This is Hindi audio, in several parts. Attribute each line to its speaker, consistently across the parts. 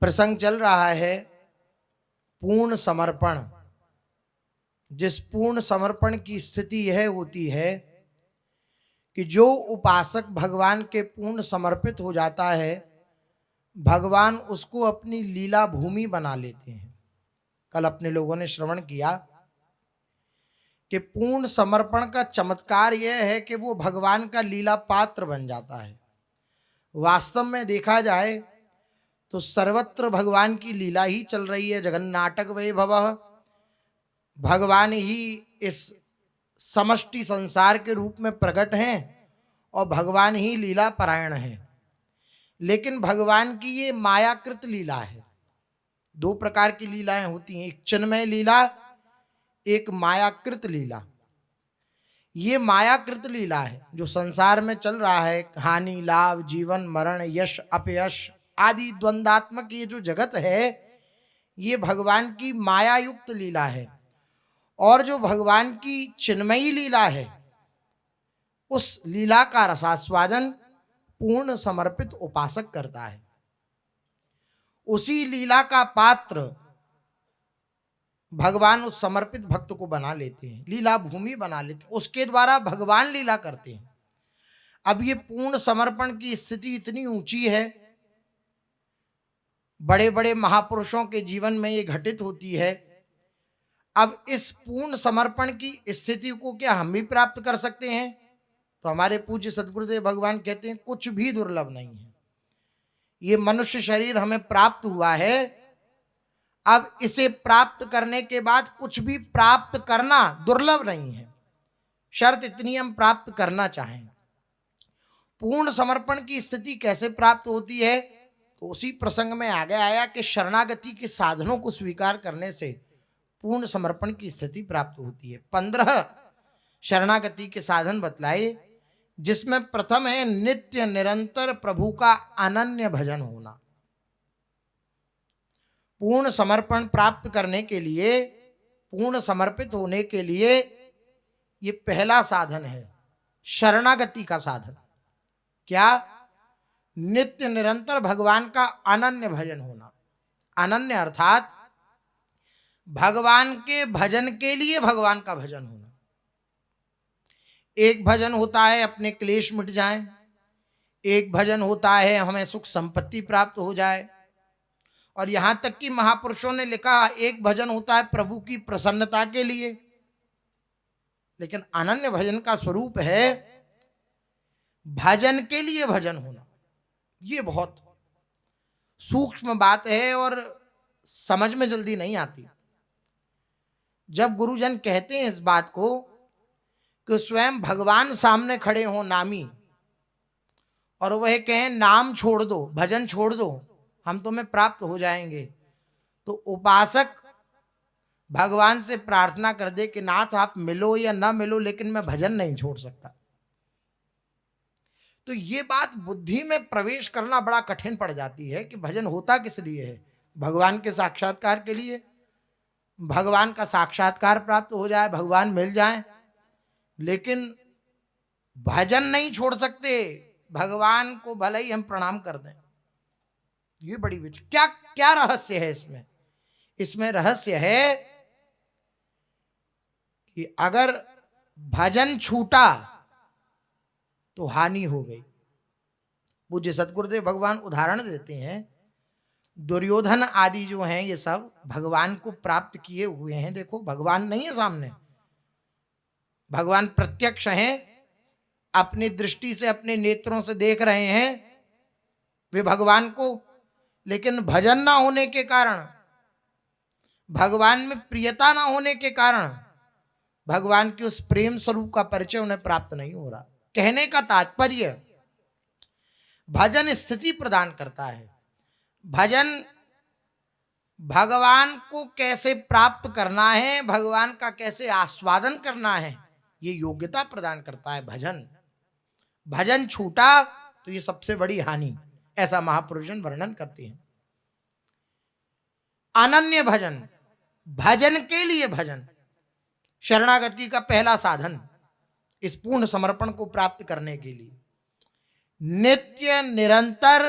Speaker 1: प्रसंग चल रहा है पूर्ण समर्पण। जिस पूर्ण समर्पण की स्थिति यह होती है कि जो उपासक भगवान के पूर्ण समर्पित हो जाता है, भगवान उसको अपनी लीला भूमि बना लेते हैं। कल अपने लोगों ने श्रवण किया कि पूर्ण समर्पण का चमत्कार यह है कि वो भगवान का लीला पात्र बन जाता है। वास्तव में देखा जाए तो सर्वत्र भगवान की लीला ही चल रही है। जगन्नाटक वैभवः, भगवान ही इस समष्टि संसार के रूप में प्रकट हैं और भगवान ही लीला परायण हैं। लेकिन भगवान की ये मायाकृत लीला है। दो प्रकार की लीलाएं होती हैं, एक चिन्मय लीला, एक मायाकृत लीला। ये मायाकृत लीला है जो संसार में चल रहा है। हानि लाभ, जीवन मरण, यश अपयश आदि द्वंद्वात्मक ये जो जगत है, ये भगवान की माया युक्त लीला है। और जो भगवान की चिन्मयी लीला है, उस लीला का रसास्वादन पूर्ण समर्पित उपासक करता है। उसी लीला का पात्र भगवान उस समर्पित भक्त को बना लेते हैं, लीला भूमि बना लेते हैं, उसके द्वारा भगवान लीला करते हैं। अब ये पूर्ण समर्पण की स्थिति इतनी ऊंची है, बड़े बड़े महापुरुषों के जीवन में ये घटित होती है। अब इस पूर्ण समर्पण की स्थिति को क्या हम भी प्राप्त कर सकते हैं? तो हमारे पूज्य सद्गुरुदेव भगवान कहते हैं कुछ भी दुर्लभ नहीं है। ये मनुष्य शरीर हमें प्राप्त हुआ है, अब इसे प्राप्त करने के बाद कुछ भी प्राप्त करना दुर्लभ नहीं है। शर्त इतनी हम प्राप्त करना चाहें। पूर्ण समर्पण की स्थिति कैसे प्राप्त होती है? तो उसी प्रसंग में आगे आया कि शरणागति के साधनों को स्वीकार करने से पूर्ण समर्पण की स्थिति प्राप्त होती है। 15 शरणागति के साधन बतलाए, जिसमें प्रथम है नित्य निरंतर प्रभु का अनन्य भजन होना। पूर्ण समर्पण प्राप्त करने के लिए, पूर्ण समर्पित होने के लिए ये पहला साधन है शरणागति का साधन। क्या? नित्य निरंतर भगवान का अनन्य भजन होना। अनन्य अर्थात भगवान के भजन के लिए भगवान का भजन होना। एक भजन होता है अपने क्लेश मिट जाएं, एक भजन होता है हमें सुख संपत्ति प्राप्त हो जाए, और यहां तक कि महापुरुषों ने लिखा एक भजन होता है प्रभु की प्रसन्नता के लिए। लेकिन अनन्य भजन का स्वरूप है भजन के लिए भजन होना। ये बहुत सूक्ष्म बात है और समझ में जल्दी नहीं आती। जब गुरुजन कहते हैं इस बात को कि स्वयं भगवान सामने खड़े हो नामी, और वह कहें नाम छोड़ दो, भजन छोड़ दो, हम तुम्हें प्राप्त हो जाएंगे, तो उपासक भगवान से प्रार्थना कर दे कि नाथ आप मिलो या ना मिलो, लेकिन मैं भजन नहीं छोड़ सकता। तो ये बात बुद्धि में प्रवेश करना बड़ा कठिन पड़ जाती है कि भजन होता किस लिए है? भगवान के साक्षात्कार के लिए, भगवान का साक्षात्कार प्राप्त हो जाए, भगवान मिल जाए। लेकिन भजन नहीं छोड़ सकते, भगवान को भले ही हम प्रणाम कर दें। ये बड़ी विचित्र, क्या क्या रहस्य है इसमें? इसमें रहस्य है कि अगर भजन छूटा तो हानि हो गई। पूज्य सतगुरुदेव भगवान उदाहरण देते हैं, दुर्योधन आदि जो हैं ये सब भगवान को प्राप्त किए हुए हैं। देखो भगवान नहीं है सामने, भगवान प्रत्यक्ष हैं, अपनी दृष्टि से अपने नेत्रों से देख रहे हैं वे भगवान को। लेकिन भजन ना होने के कारण, भगवान में प्रियता ना होने के कारण भगवान के उस प्रेम स्वरूप का परिचय उन्हें प्राप्त नहीं हो रहा। कहने का तात्पर्य, भजन स्थिति प्रदान करता है। भजन भगवान को कैसे प्राप्त करना है, भगवान का कैसे आस्वादन करना है, ये योग्यता प्रदान करता है भजन। भजन छूटा तो ये सबसे बड़ी हानि, ऐसा महापुरुषन वर्णन करते हैं। अनन्य भजन, भजन के लिए भजन, शरणागति का पहला साधन इस पूर्ण समर्पण को प्राप्त करने के लिए। नित्य निरंतर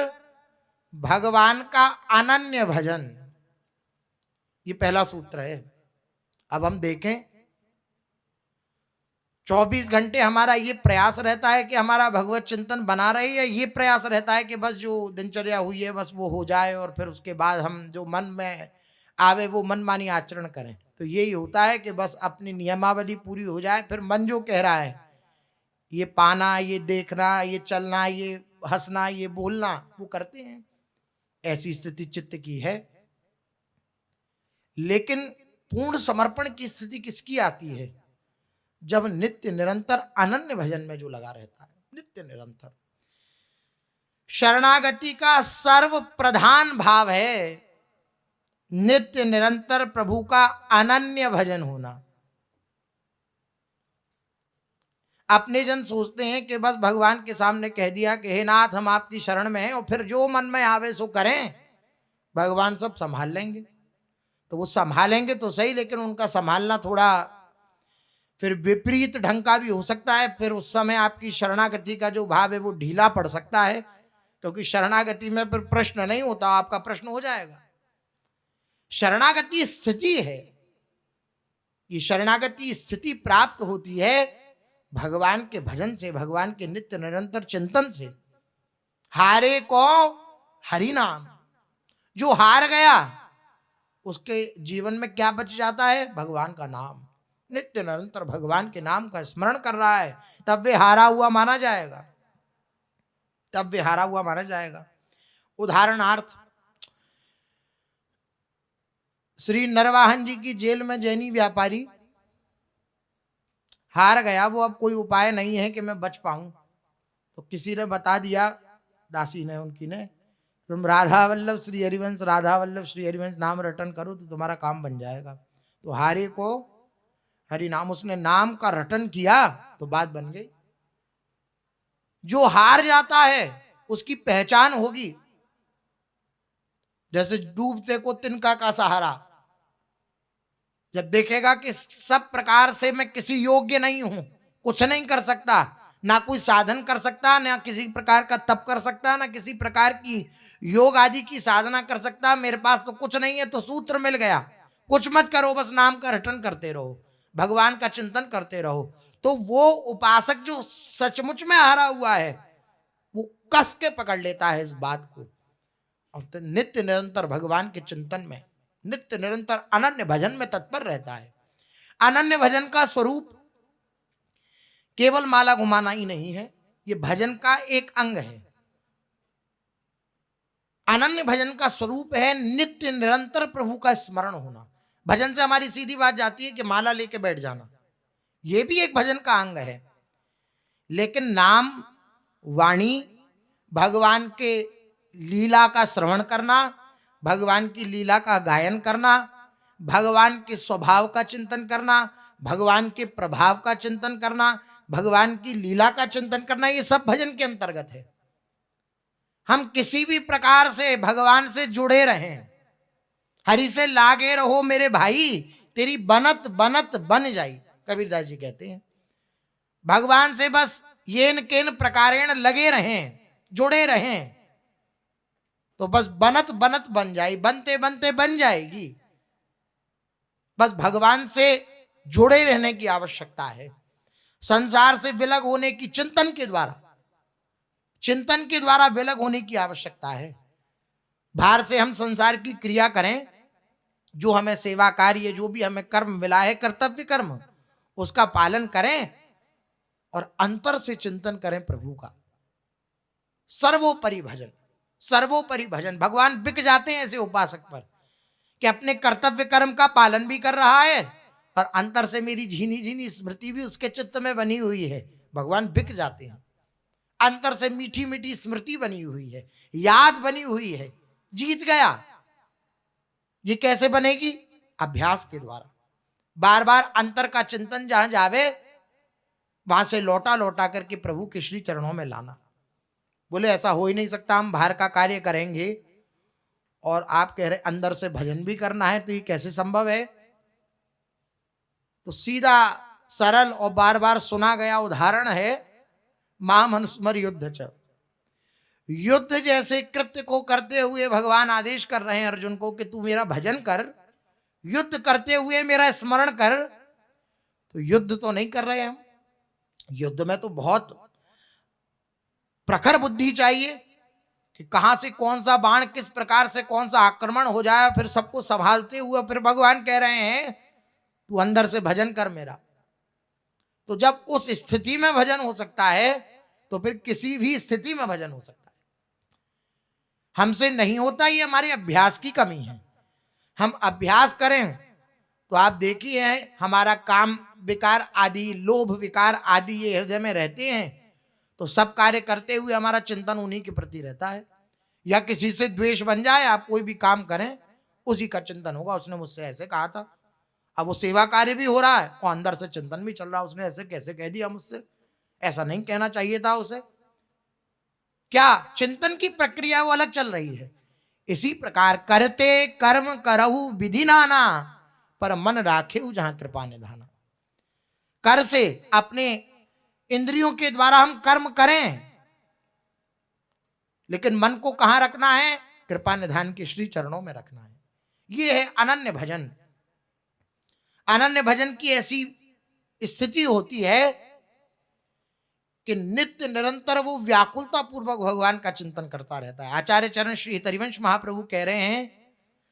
Speaker 1: भगवान का अनन्य भजन, ये पहला सूत्र है। अब हम देखें, 24 घंटे हमारा ये प्रयास रहता है कि हमारा भगवत चिंतन बना रहे, या ये प्रयास रहता है कि बस जो दिनचर्या हुई है बस वो हो जाए और फिर उसके बाद हम जो मन में आवे वो मनमानी आचरण करें। तो यही होता है कि बस अपनी नियमावली पूरी हो जाए, फिर मन जो कह रहा है, ये पाना, ये देखना, ये चलना, ये हंसना, ये बोलना, वो करते हैं। ऐसी स्थिति चित्त की है। लेकिन पूर्ण समर्पण की स्थिति किसकी आती है? जब नित्य निरंतर अनन्य भजन में जो लगा रहता है, नित्य निरंतर। शरणागति का सर्व प्रधान भाव है नित्य निरंतर प्रभु का अनन्य भजन होना। अपने जन सोचते हैं कि बस भगवान के सामने कह दिया कि हे नाथ हम आपकी शरण में हैं और फिर जो मन में आवे सो करें, भगवान सब संभाल लेंगे। तो वो संभालेंगे तो सही, लेकिन उनका संभालना थोड़ा फिर विपरीत ढंग का भी हो सकता है। फिर उस समय आपकी शरणागति का जो भाव है वो ढीला पड़ सकता है, क्योंकि शरणागति में फिर प्रश्न नहीं होता, आपका प्रश्न हो जाएगा। शरणागति स्थिति है। ये शरणागति स्थिति प्राप्त होती है भगवान के भजन से, भगवान के नित्य निरंतर चिंतन से। हारे को हरि नाम, जो हार गया उसके जीवन में क्या बच जाता है? भगवान का नाम। नित्य निरंतर भगवान के नाम का स्मरण कर रहा है, तब वे हारा हुआ माना जाएगा, तब वे हारा हुआ माना जाएगा। उदाहरणार्थ, श्री नरवाहन जी की जेल में जैनी व्यापारी हार गया, वो अब कोई उपाय नहीं है कि मैं बच पाऊं। तो किसी ने बता दिया, दासी ने, उनकी ने, तुम राधा वल्लभ श्री हरिवंश, राधा वल्लभ श्री हरिवंश नाम रटन करो तो तुम्हारा काम बन जाएगा। तो हारे को हरि नाम, उसने नाम का रटन किया तो बात बन गई। जो हार जाता है उसकी पहचान होगी, जैसे डूबते को तिनका का सहारा। जब देखेगा कि सब प्रकार से मैं किसी योग्य नहीं हूं, कुछ नहीं कर सकता, ना कोई साधन कर सकता, ना किसी प्रकार का तप कर सकता, ना किसी प्रकार की योग आदि की साधना कर सकता, मेरे पास तो कुछ नहीं है, तो सूत्र मिल गया, कुछ मत करो, बस नाम का रटन करते रहो, भगवान का चिंतन करते रहो। तो वो उपासक जो सचमुच में हारा हुआ है वो कस के पकड़ लेता है इस बात को, और तो नित्य निरंतर भगवान के चिंतन में, नित्य निरंतर अनन्य भजन में तत्पर रहता है। अनन्य भजन का स्वरूप केवल माला घुमाना ही नहीं है, ये भजन का एक अंग है। अनन्य भजन का स्वरूप है नित्य निरंतर प्रभु का स्मरण होना। भजन से हमारी सीधी बात जाती है कि माला लेके बैठ जाना, यह भी एक भजन का अंग है। लेकिन नाम, वाणी, भगवान के लीला का श्रवण करना, भगवान की लीला का गायन करना, भगवान के स्वभाव का चिंतन करना, भगवान के प्रभाव का चिंतन करना, भगवान की लीला का चिंतन करना, ये सब भजन के अंतर्गत है। हम किसी भी प्रकार से भगवान से जुड़े रहें, हरि से लागे रहो मेरे भाई, तेरी बनत बनत बन जाई, कबीरदास जी कहते हैं। भगवान से बस येन केन प्रकारेण लगे रहें, जुड़े रहें, तो बस बनत बनत बन जाए, बनते बनते बन जाएगी। बस भगवान से जुड़े रहने की आवश्यकता है। संसार से विलग होने की चिंतन के द्वारा विलग होने की आवश्यकता है। बाहर से हम संसार की क्रिया करें, जो हमें सेवा कार्य, जो भी हमें कर्म मिला है, कर्तव्य कर्म, उसका पालन करें और अंतर से चिंतन करें प्रभु का। सर्वोपरि भजन, सर्वोपरि भजन। भगवान बिक जाते हैं ऐसे उपासक पर कि अपने कर्तव्य कर्म का पालन भी कर रहा है और अंतर से मेरी झीनी झीनी स्मृति भी उसके चित्त में बनी हुई है। भगवान बिक जाते हैं, अंतर से मीठी मीठी स्मृति बनी हुई है, याद बनी हुई है, जीत गया। ये कैसे बनेगी? अभ्यास के द्वारा। बार बार अंतर का चिंतन जहां जावे वहां से लौटा लौटा करके प्रभु के श्री चरणों में लाना। बोले ऐसा हो ही नहीं सकता, हम बाहर का कार्य करेंगे और आप कह रहे अंदर से भजन भी करना है, तो ये कैसे संभव है? तो सीधा सरल और बार बार सुना गया उदाहरण है मां मनुस्मर युद्ध च। युद्ध जैसे कृत्य को करते हुए भगवान आदेश कर रहे हैं अर्जुन को कि तू मेरा भजन कर, युद्ध करते हुए मेरा स्मरण कर। तो युद्ध तो नहीं कर रहे हम, युद्ध में तो बहुत प्रखर बुद्धि चाहिए कि कहां से कौन सा बाण, किस प्रकार से कौन सा आक्रमण हो जाए, फिर सबको संभालते हुए फिर भगवान कह रहे हैं तू अंदर से भजन कर मेरा। तो जब उस स्थिति में भजन हो सकता है तो फिर किसी भी स्थिति में भजन हो सकता है। हमसे नहीं होता, ये हमारे अभ्यास की कमी है। हम अभ्यास करें तो आप देखिए हमारा काम विकार आदि, लोभ विकार आदि ये हृदय में रहते हैं, तो सब कार्य करते हुए हमारा चिंतन उन्हीं के प्रति रहता है। या किसी से द्वेष बन जाए, आप कोई भी काम करें उसी का चिंतन होगा, उसने मुझसे ऐसे कहा था। अब वो सेवा कार्य भी हो रहा है और अंदर से चिंतन भी चल रहा है, उसने ऐसे कैसे कह दिया मुझसे, ऐसा नहीं कहना चाहिए था उसे। क्या चिंतन की प्रक्रिया वो अलग चल रही है। इसी प्रकार करते कर्म करहु विधि नाना, पर मन राखे जहां कृपा निधाना। कर से अपने इंद्रियों के द्वारा हम कर्म करें, लेकिन मन को कहां रखना है? कृपा निधान के श्री चरणों में रखना है। यह है अनन्य भजन। अनन्य भजन की ऐसी स्थिति होती है कि नित्य निरंतर वो व्याकुलता पूर्वक भगवान का चिंतन करता रहता है। आचार्य चरण श्री हरिवंश महाप्रभु कह रहे हैं,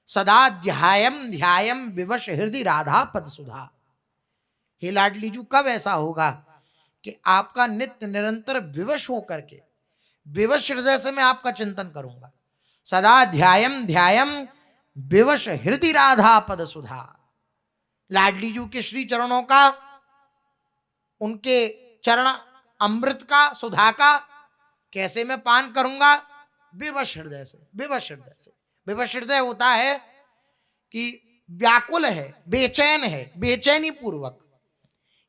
Speaker 1: सदा ध्यायम ध्यायम विवश हृदय राधा पद सुधा। हे लाडली जू, कब ऐसा होगा कि आपका नित्य निरंतर विवश होकर के, विवश हृदय से मैं आपका चिंतन करूंगा। सदा ध्यायम ध्यायम विवश हृदय राधा पद सुधा। लाडली जू के श्री चरणों का, उनके चरण अमृत का, सुधा का कैसे मैं पान करूंगा? विवश हृदय से। विवश हृदय से, विवश हृदय होता है कि व्याकुल है, बेचैन है, बेचैनी पूर्वक।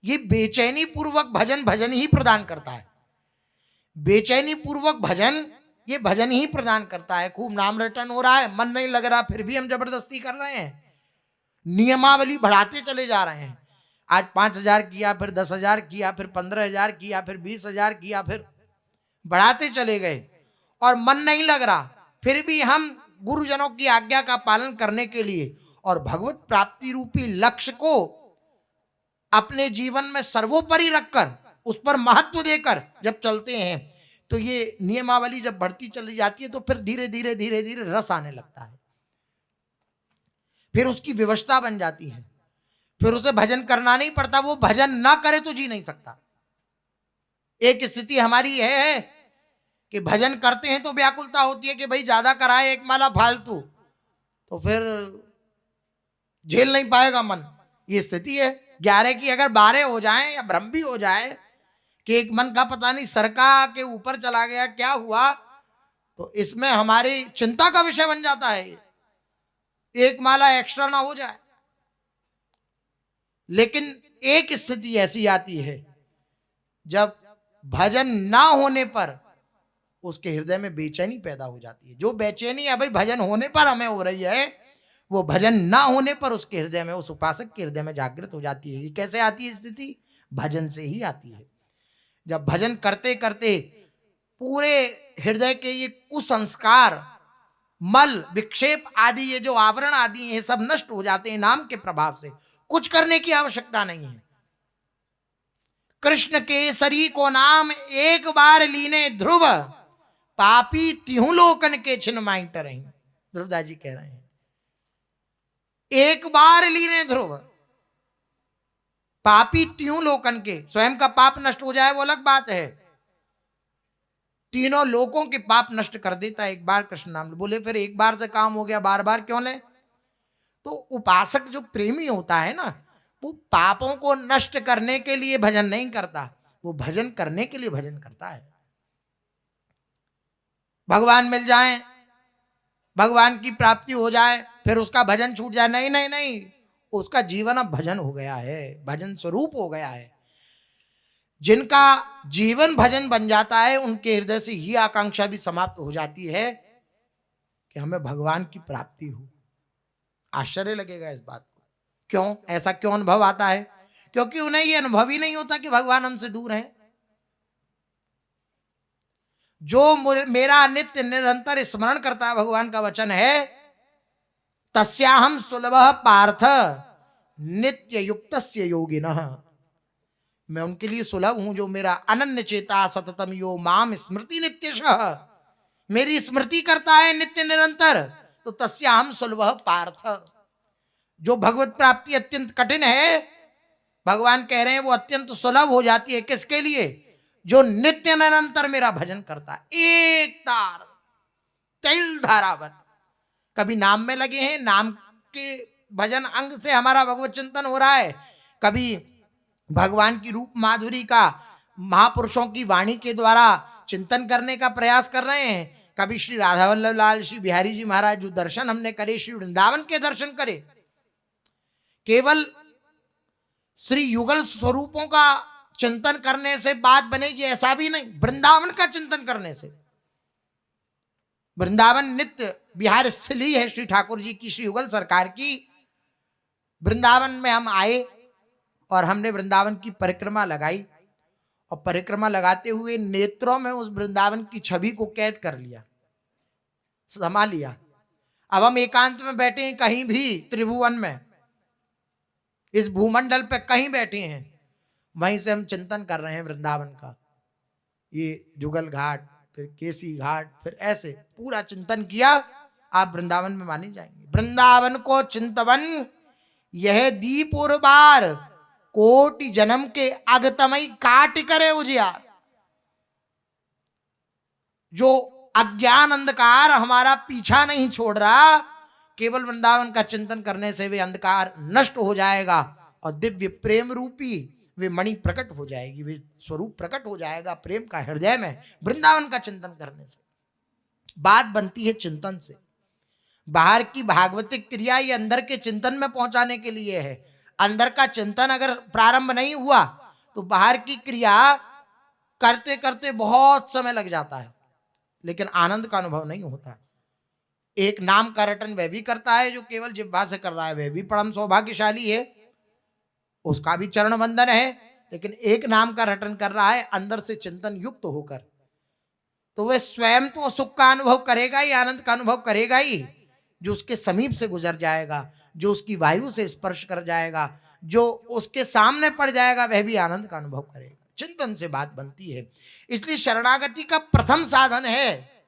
Speaker 1: ये बेचैनी पूर्वक भजन भजन ही प्रदान करता है। बेचैनी पूर्वक भजन ये भजन ही प्रदान करता है। खूब नाम रटन हो रहा है, मन नहीं लग रहा, फिर भी हम जबरदस्ती कर रहे हैं, नियमावली बढ़ाते चले जा रहे हैं। आज 5,000 किया, फिर 10,000 किया, फिर 15,000 किया, फिर 20,000 किया, फिर बढ़ाते चले गए और मन नहीं लग रहा। फिर भी हम गुरुजनों की आज्ञा का पालन करने के लिए और भगवत प्राप्ति रूपी लक्ष्य को अपने जीवन में सर्वोपरि रखकर, उस पर महत्व देकर जब चलते हैं, तो ये नियमावली जब बढ़ती चली जाती है तो फिर धीरे धीरे धीरे धीरे रस आने लगता है, फिर उसकी विवशता बन जाती है, फिर उसे भजन करना नहीं पड़ता। वो भजन ना करे तो जी नहीं सकता। एक स्थिति हमारी है कि भजन करते हैं तो व्याकुलता होती है कि भाई ज्यादा कराए एक माला फालतू, तो फिर झेल नहीं पाएगा मन। ये स्थिति है। 11 की अगर 12 हो जाए या भ्रम भी हो जाए कि एक मन का पता नहीं सरका के ऊपर चला गया, क्या हुआ, तो इसमें हमारी चिंता का विषय बन जाता है, एक माला एक्स्ट्रा ना हो जाए। लेकिन एक स्थिति ऐसी आती है जब भजन ना होने पर उसके हृदय में बेचैनी पैदा हो जाती है। जो बेचैनी है भाई भजन होने पर हमें हो रही है, वो भजन ना होने पर उसके हृदय में, उस उपासक के हृदय में जागृत हो जाती है। ये कैसे आती है स्थिति? भजन से ही आती है। जब भजन करते करते पूरे हृदय के ये कुसंस्कार, मल विक्षेप आदि, ये जो आवरण आदि ये सब नष्ट हो जाते हैं नाम के प्रभाव से। कुछ करने की आवश्यकता नहीं है। कृष्ण केसरी को नाम एक बार लीने ध्रुव, पापी तिहु लोकन के छिन्न माइंट रही। ध्रुवदास जी कह रहे हैं एक बार लीने ध्रुव, पापी त्यों लोकन के, स्वयं का पाप नष्ट हो जाए वो अलग बात है, तीनों लोगों के पाप नष्ट कर देता है एक बार कृष्ण नाम। बोले फिर एक बार से काम हो गया, बार बार क्यों ले? तो उपासक जो प्रेमी होता है ना, वो पापों को नष्ट करने के लिए भजन नहीं करता, वो भजन करने के लिए भजन करता है। भगवान मिल जाए, भगवान की प्राप्ति हो जाए, फिर उसका भजन छूट जाए, नहीं नहीं नहीं, उसका जीवन अब भजन हो गया है, भजन स्वरूप हो गया है। जिनका जीवन भजन बन जाता है उनके हृदय से ये आकांक्षा भी समाप्त हो जाती है कि हमें भगवान की प्राप्ति हो। आश्चर्य लगेगा इस बात को। क्यों ऐसा क्यों अनुभव आता है? क्योंकि उन्हें ये अनुभव ही नहीं होता कि भगवान हमसे दूर है। जो मेरा नित्य निरंतर स्मरण करता है, भगवान का वचन है, तस्याहम सुलभः पार्थ नित्य युक्तस्य योगिनः। मैं उनके लिए सुलभ हूं जो मेरा अनन्य चेता सततम यो माम स्मृति नित्यशः, मेरी स्मृति करता है नित्य निरंतर, तो तस्याहम सुलभः पार्थ। जो भगवत प्राप्ति अत्यंत कठिन है, भगवान कह रहे हैं वो अत्यंत सुलभ हो जाती है। किसके लिए? जो नित्य निरंतर मेरा भजन करता है। एक तार तैल धारावत, कभी नाम में लगे हैं, नाम के भजन अंग से हमारा भगवत चिंतन हो रहा है, कभी भगवान की रूप माधुरी का महापुरुषों की वाणी के द्वारा चिंतन करने का प्रयास कर रहे हैं, कभी श्री राधा वल्लभ लाल श्री बिहारी जी महाराज जो दर्शन हमने करे, श्री वृंदावन के दर्शन करे। केवल श्री युगल स्वरूपों का चिंतन करने से बात बनेगी ऐसा भी नहीं, वृंदावन का चिंतन करने से। वृंदावन नित्य बिहार स्थली है श्री ठाकुर जी की, श्री युगल सरकार की। वृंदावन में हम आए और हमने वृंदावन की परिक्रमा लगाई, और परिक्रमा लगाते हुए नेत्रों में उस वृंदावन की छवि को कैद कर लिया, समा लिया। अब हम एकांत में बैठे हैं कहीं भी त्रिभुवन में, इस भूमंडल पे कहीं बैठे हैं, वहीं से हम चिंतन कर रहे हैं वृंदावन का। ये जुगल घाट, फिर केसी घाट, फिर ऐसे पूरा चिंतन किया, आप वृंदावन में माने जाएंगे। वृंदावन को चिंतवन यह दीप और बार, कोटि जन्म के अगतमई काट करे उजियार। जो अज्ञान अंधकार हमारा पीछा नहीं छोड़ रहा, केवल वृंदावन का चिंतन करने से वे अंधकार नष्ट हो जाएगा और दिव्य प्रेम रूपी वे मणि प्रकट हो जाएगी, वे स्वरूप प्रकट हो जाएगा प्रेम का हृदय में, वृंदावन का चिंतन करने से। बात बनती है चिंतन से। बाहर की भागवतिक क्रिया ये अंदर के चिंतन में पहुंचाने के लिए है। अंदर का चिंतन अगर प्रारंभ नहीं हुआ तो बाहर की क्रिया करते करते बहुत समय लग जाता है, लेकिन आनंद का अनुभव नहीं होता। एक नाम का रटन वह भी करता है जो केवल जिह्वा से कर रहा है, वह भी परम सौभाग्यशाली है, उसका भी चरण वंदन है। लेकिन एक नाम का रटन कर रहा है अंदर से चिंतन युक्त होकर, तो वह स्वयं तो सुख का अनुभव करेगा ही, आनंद का अनुभव करेगा ही। जो उसके समीप से गुजर जाएगा, जो उसकी वायु से स्पर्श कर जाएगा, जो उसके सामने पड़ जाएगा, वह भी आनंद का अनुभव करेगा। चिंतन से बात बनती है। इसलिए शरणागति का प्रथम साधन है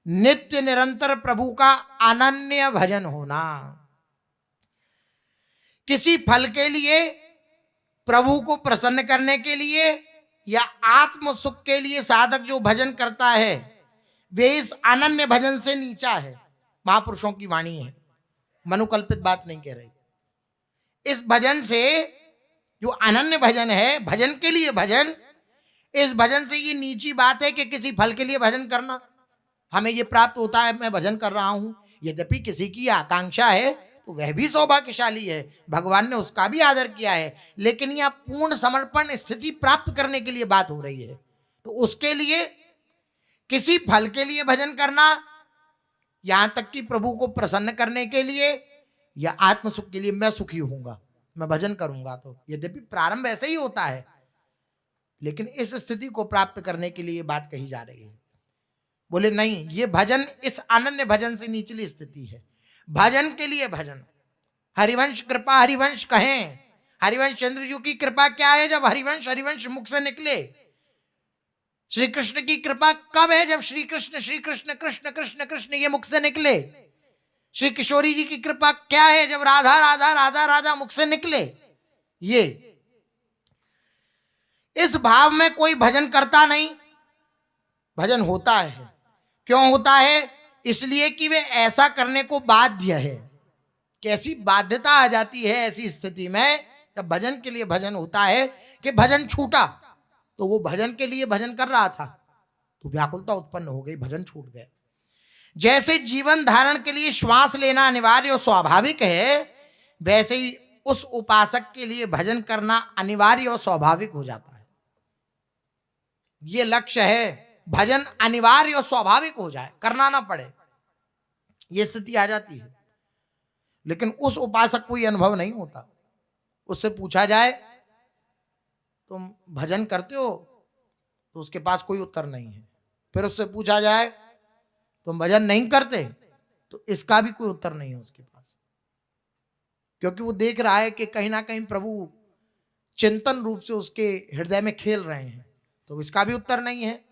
Speaker 1: नित्य निरंतर प्रभु का अनन्य भजन होना। किसी फल के लिए, प्रभु को प्रसन्न करने के लिए या आत्म सुख के लिए साधक जो भजन करता है, वे इस अनन्य भजन से नीचा है। महापुरुषों की वाणी है, मनुकल्पित बात नहीं कह रही। इस भजन से, जो अनन्य भजन है, भजन के लिए भजन, इस भजन से ये नीची बात है कि किसी फल के लिए भजन करना। हमें ये प्राप्त होता है, मैं भजन कर रहा हूं, यद्यपि किसी की आकांक्षा है तो वह भी सौभाग्यशाली है, भगवान ने उसका भी आदर किया है, लेकिन यह पूर्ण समर्पण स्थिति प्राप्त करने के लिए बात हो रही है। तो उसके लिए किसी फल के लिए भजन करना, यहां तक कि प्रभु को प्रसन्न करने के लिए या आत्म सुख के लिए, मैं सुखी होऊंगा, मैं भजन करूंगा, तो यद्यपि प्रारंभ ऐसे ही होता है, लेकिन इस स्थिति को प्राप्त करने के लिए बात कही जा रही है। बोले नहीं, ये भजन इस अनन्य भजन से निचली स्थिति है। भजन के लिए भजन, हरिवंश कृपा हरिवंश कहें, हरिवंश चंद्र जी की कृपा क्या है? जब हरिवंश हरिवंश मुख से निकले। श्री कृष्ण की कृपा कब है? जब श्री कृष्ण कृष्ण कृष्ण कृष्ण ये मुख से निकले। श्री किशोरी जी की कृपा क्या है? जब राधा राधा राधा राधा मुख से निकले। ये इस भाव में कोई भजन करता नहीं, भजन होता है। क्यों होता है? इसलिए कि वे ऐसा करने को बाध्य है। कैसी बाध्यता आ जाती है ऐसी स्थिति में, जब भजन के लिए भजन होता है कि भजन छूटा, तो वो भजन के लिए भजन कर रहा था तो व्याकुलता उत्पन्न हो गई, भजन छूट गया। जैसे जीवन धारण के लिए श्वास लेना अनिवार्य और स्वाभाविक है, वैसे ही उस उपासक के लिए भजन करना अनिवार्य और स्वाभाविक हो जाता है। ये लक्ष्य है, भजन अनिवार्य और स्वाभाविक हो जाए, करना ना पड़े, ये स्थिति आ जाती है। लेकिन उस उपासक को ये अनुभव नहीं होता। उससे पूछा जाए तुम भजन करते हो, तो उसके पास कोई उत्तर नहीं है। फिर उससे पूछा जाए तुम भजन नहीं करते, तो इसका भी कोई उत्तर नहीं है उसके पास, क्योंकि वो देख रहा है कि कहीं ना कहीं प्रभु चिंतन रूप से उसके हृदय में खेल रहे हैं, तो इसका भी उत्तर नहीं है।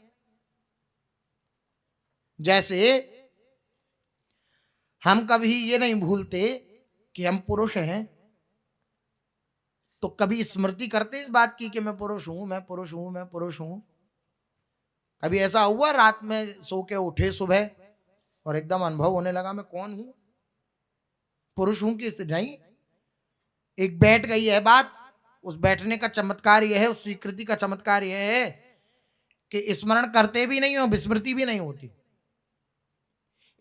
Speaker 1: जैसे हम कभी ये नहीं भूलते कि हम पुरुष हैं, तो कभी स्मृति करते इस बात की कि मैं पुरुष हूं, मैं पुरुष हूं, मैं पुरुष हूं। कभी ऐसा हुआ रात में सो के उठे सुबह और एकदम अनुभव होने लगा मैं कौन हूं, पुरुष हूं कि नहीं? एक बैठ गई है बात। उस बैठने का चमत्कार यह है, उस स्वीकृति का चमत्कार यह है कि स्मरण करते भी नहीं हो, विस्मृति भी नहीं होती।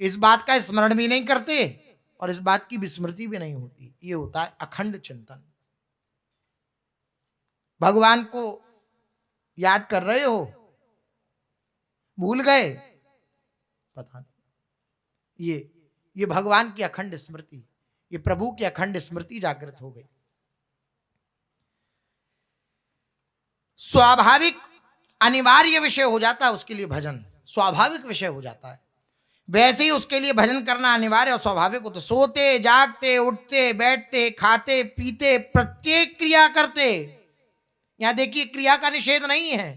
Speaker 1: इस बात का स्मरण भी नहीं करते और इस बात की विस्मृति भी नहीं होती। ये होता है अखंड चिंतन। भगवान को याद कर रहे हो, भूल गए, पता नहीं। ये भगवान की अखंड स्मृति, ये प्रभु की अखंड स्मृति जागृत हो गई। स्वाभाविक अनिवार्य विषय हो जाता है उसके लिए भजन, स्वाभाविक विषय हो जाता है। वैसे ही उसके लिए भजन करना अनिवार्य और स्वाभाविक होता है। सोते जागते उठते बैठते खाते पीते प्रत्येक क्रिया करते, यहां देखिए क्रिया का निषेध नहीं है।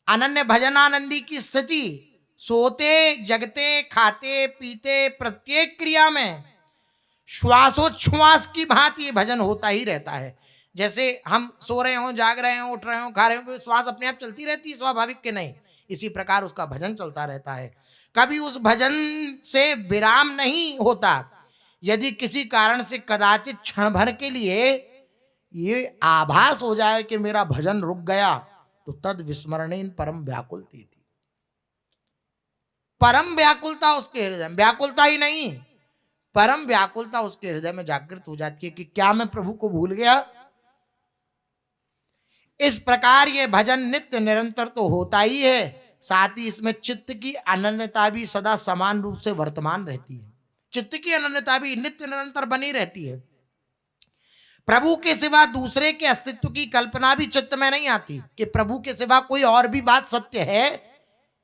Speaker 1: अनन्य भजनानंदी की स्थिति सोते जगते खाते पीते प्रत्येक क्रिया में श्वासोच्छ्वास की भांति भजन होता ही रहता है। जैसे हम सो रहे हो, जाग रहे हो, उठ रहे हो, खा रहे हो, श्वास अपने आप चलती रहती है, स्वाभाविक के नहीं। इसी प्रकार उसका भजन चलता रहता है, कभी उस भजन से विराम नहीं होता। यदि किसी कारण से कदाचित क्षण भर के लिए ये आभास हो जाए कि मेरा भजन रुक गया, तो तद विस्मरणेन परम व्याकुलती थी। परम व्याकुलता उसके हृदय में, व्याकुलता ही नहीं, परम व्याकुलता उसके हृदय में जागृत हो जाती है कि क्या मैं प्रभु को भूल गया। इस प्रकार ये भजन नित्य निरंतर तो होता ही है, साथ ही इसमें चित्त की अनन्यता भी सदा समान रूप से वर्तमान रहती है। चित्त की अनन्यता भी नित्य निरंतर बनी रहती है। प्रभु के सिवा दूसरे के अस्तित्व की कल्पना भी चित्त में नहीं आती कि प्रभु के सिवा कोई और भी बात सत्य है।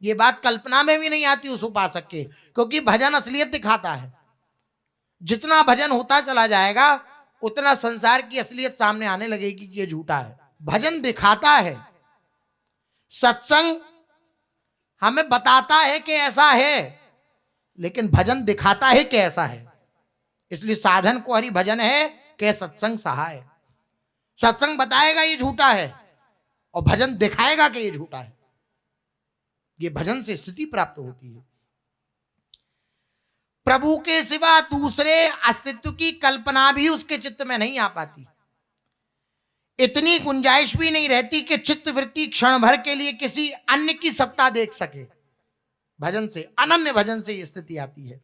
Speaker 1: ये बात कल्पना में भी नहीं आती उस उपासक के, क्योंकि भजन असलियत दिखाता है। जितना भजन होता चला जाएगा उतना संसार की असलियत सामने आने लगेगी कि ये झूठा है। भजन दिखाता है, सत्संग हमें बताता है कि ऐसा है, लेकिन भजन दिखाता है कि ऐसा है। इसलिए साधन को हरि भजन है कि सत्संग सहाय। सत्संग बताएगा ये झूठा है और भजन दिखाएगा कि ये झूठा है। ये भजन से स्थिति प्राप्त होती है। प्रभु के सिवा दूसरे अस्तित्व की कल्पना भी उसके चित्त में नहीं आ पाती। इतनी गुंजाइश भी नहीं रहती कि चित्त वृत्ति क्षण भर के लिए किसी अन्य की सत्ता देख सके। भजन से, अनन्य भजन से ये स्थिति आती है।